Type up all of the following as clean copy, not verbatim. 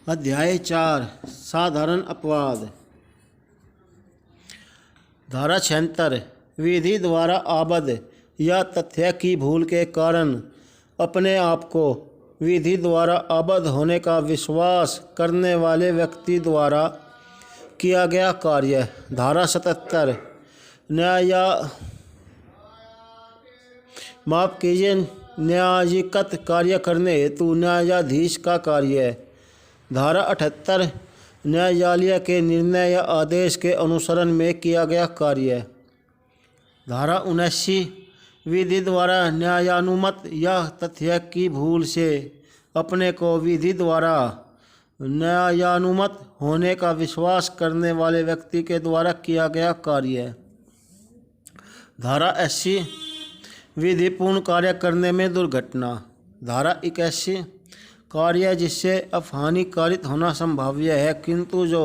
अध्याय 4 साधारण अपवाद। धारा 76 विधि द्वारा आबद्ध या तथ्य की भूल के कारण अपने आप को विधि द्वारा आबद्ध होने का विश्वास करने वाले व्यक्ति द्वारा किया गया कार्य। धारा 77 न्यायिकत कार्य करने हेतु न्यायाधीश का कार्य है। धारा 78 न्यायालय के निर्णय या आदेश के अनुसरण में किया गया कार्य। धारा 79 विधि द्वारा न्यायानुमत या तथ्य की भूल से अपने को विधि द्वारा न्यायानुमत होने का विश्वास करने वाले व्यक्ति के द्वारा किया गया कार्य। धारा 80 विधिपूर्ण कार्य करने में दुर्घटना। धारा 81 कार्य जिससे अपहानि कारित होना संभाव्य है किंतु जो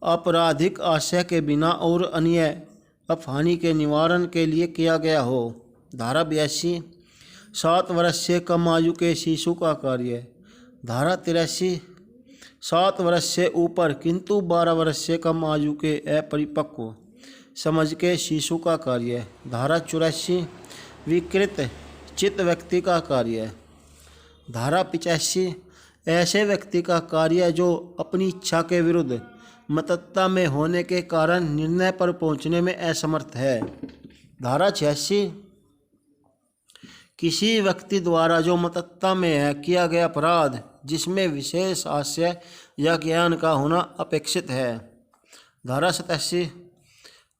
आपराधिक आशय के बिना और अन्य अपहानि के निवारण के लिए किया गया हो। धारा 82 7 वर्ष से कम आयु के शिशु का कार्य। धारा 83 7 वर्ष से ऊपर किंतु 12 वर्ष से कम आयु के अपरिपक्व समझ के शिशु का कार्य। धारा 84 विकृत चित्त व्यक्ति का कार्य। धारा 85 ऐसे व्यक्ति का कार्य जो अपनी इच्छा के विरुद्ध मतता में होने के कारण निर्णय पर पहुंचने में असमर्थ है। धारा 86 किसी व्यक्ति द्वारा जो मतता में है किया गया अपराध जिसमें विशेष आशय या ज्ञान का होना अपेक्षित है। धारा 87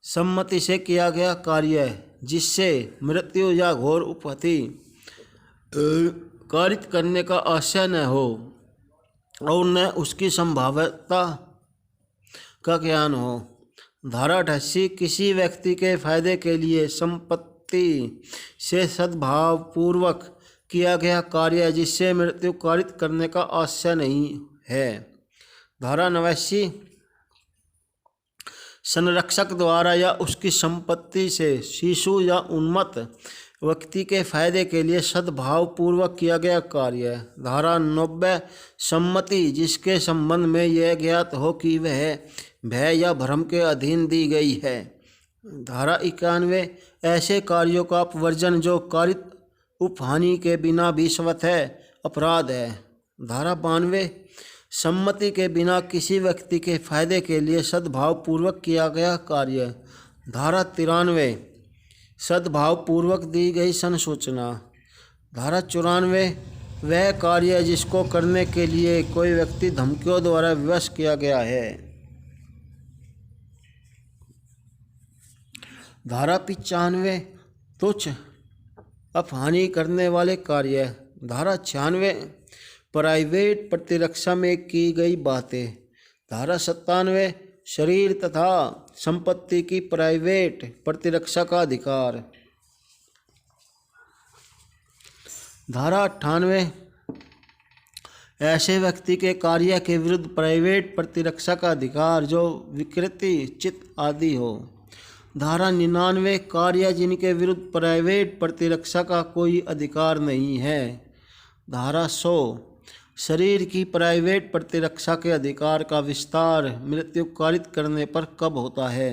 सम्मति से किया गया कार्य जिससे मृत्यु या घोर उपहति कारित करने का आशय न हो और न उसकी संभाव्यता का ज्ञान हो। धारा 88 किसी व्यक्ति के फायदे के लिए संपत्ति से सद्भाव पूर्वक किया गया कार्य जिससे मृत्यु कारित करने का आशय नहीं है। धारा 89 संरक्षक द्वारा या उसकी संपत्ति से शिशु या उन्मत्त व्यक्ति के फायदे के लिए सद्भाव पूर्वक किया गया कार्य। धारा 90 सम्मति जिसके संबंध में यह ज्ञात हो कि वह भय या भ्रम के अधीन दी गई है। धारा 91 ऐसे कार्यों का अपवर्जन जो कारित उपहानि के बिना भी स्वतः अपराध है। धारा 92 सम्मति के बिना किसी व्यक्ति के फायदे के लिए सद्भाव पूर्वक किया गया कार्य। धारा 93 सद्भाव पूर्वक दी गई संसूचना। धारा 94 वह कार्य जिसको करने के लिए कोई व्यक्ति धमकियों द्वारा विवश किया गया है। धारा 95 तुच्छ अपहानि करने वाले कार्य। धारा 96 प्राइवेट प्रतिरक्षा में की गई बातें। धारा 97 शरीर तथा संपत्ति की प्राइवेट प्रतिरक्षा का अधिकार। धारा 98 ऐसे व्यक्ति के कार्य के विरुद्ध प्राइवेट प्रतिरक्षा का अधिकार जो विकृति चित्त आदि हो। धारा 99 कार्य जिनके विरुद्ध प्राइवेट प्रतिरक्षा का कोई अधिकार नहीं है। धारा 100 शरीर की प्राइवेट प्रतिरक्षा के अधिकार का विस्तार मृत्यु कारित करने पर कब होता है।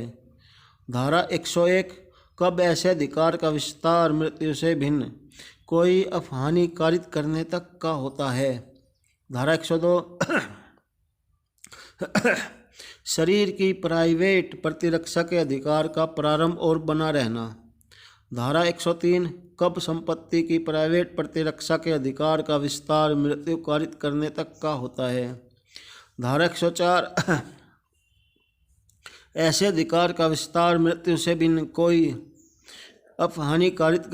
धारा 101 कब ऐसे अधिकार का विस्तार मृत्यु से भिन्न कोई अपहानि कारित करने तक का होता है। धारा 102 शरीर की प्राइवेट प्रतिरक्षा के अधिकार का प्रारंभ और बना रहना। धारा 103 कब संपत्ति की प्राइवेट प्रतिरक्षा के अधिकार का विस्तार मृत्यु कारित करने तक का होता है। धारा 104 ऐसे अधिकार का विस्तार मृत्यु से भिन्न कोई अपहानि कारित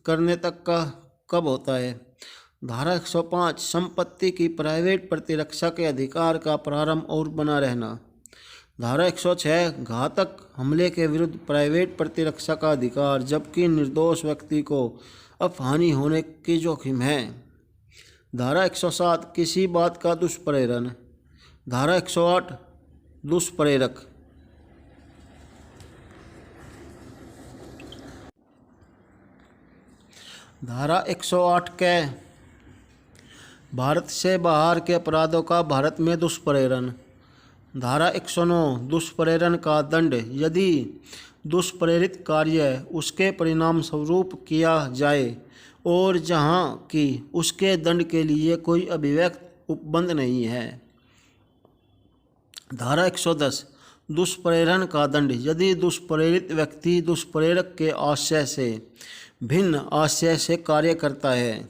करने तक का कब होता है। धारा 105 संपत्ति की प्राइवेट प्रतिरक्षा के अधिकार का प्रारंभ और बना रहना। धारा 106 घातक हमले के विरुद्ध प्राइवेट प्रतिरक्षा का अधिकार जबकि निर्दोष व्यक्ति को अपहानि होने की जोखिम है। धारा 107 किसी बात का दुष्प्रेरण। धारा 108 दुष्प्रेरक। धारा 108 के भारत से बाहर के अपराधों का भारत में दुष्प्रेरण। धारा 109 दुष्प्रेरण का दंड। यदि दुष्प्रेरित कार्य उसके परिणाम स्वरूप किया जाए और जहाँ कि उसके दंड के लिए कोई अभिव्यक्त उपबंध नहीं है। धारा 110 दुष्प्रेरण का दंड। यदि दुष्प्रेरित व्यक्ति दुष्प्रेरक के आशय से भिन्न आशय से कार्य करता है।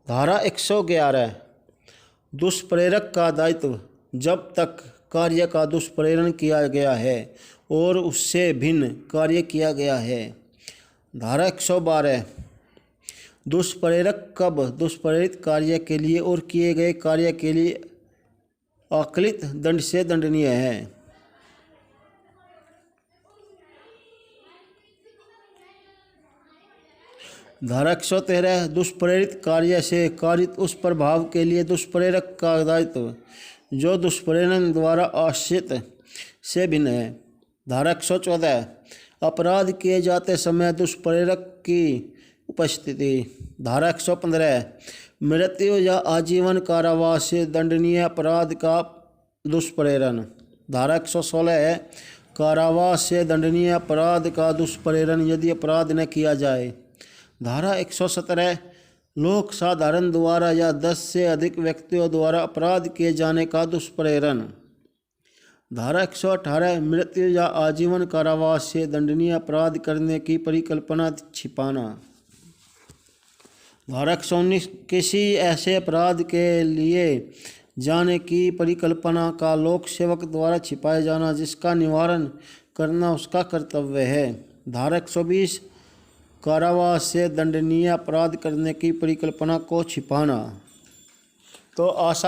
धारा 111 दुष्प्रेरक का दायित्व। जब तक कार्य का दुष्प्रेरण किया गया है और उससे भिन्न कार्य किया गया है। धारा 112 दुष्प्रेरक कब दुष्प्रेरित कार्य के लिए और किए गए कार्य के लिए आकलित दंड से दंडनीय है। धारा 113 दुष्प्रेरित कार्य से कारित उस प्रभाव के लिए दुष्प्रेरक का दायित्व जो दुष्प्रेरण द्वारा आश्रित से भिन्न है। धारा 114 अपराध किए जाते समय दुष्प्रेरक की उपस्थिति। धारा 115 मृत्यु या आजीवन कारावास से दंडनीय अपराध का दुष्प्रेरण। धारा 116 कारावास से दंडनीय अपराध का दुष्प्रेरण यदि अपराध न किया जाए। धारा 117 लोक साधारण द्वारा या 10 से अधिक व्यक्तियों द्वारा अपराध किए जाने का दुष्प्रेरण। धारा 118 मृत्यु या आजीवन कारावास से दंडनीय अपराध करने की परिकल्पना छिपाना। धारा 119 किसी ऐसे अपराध के लिए जाने की परिकल्पना का लोक सेवक द्वारा छिपाया जाना जिसका निवारण करना उसका कर्तव्य है। धारा 120 कारावास से दंडनीय अपराध करने की परिकल्पना को छिपाना। तो आशा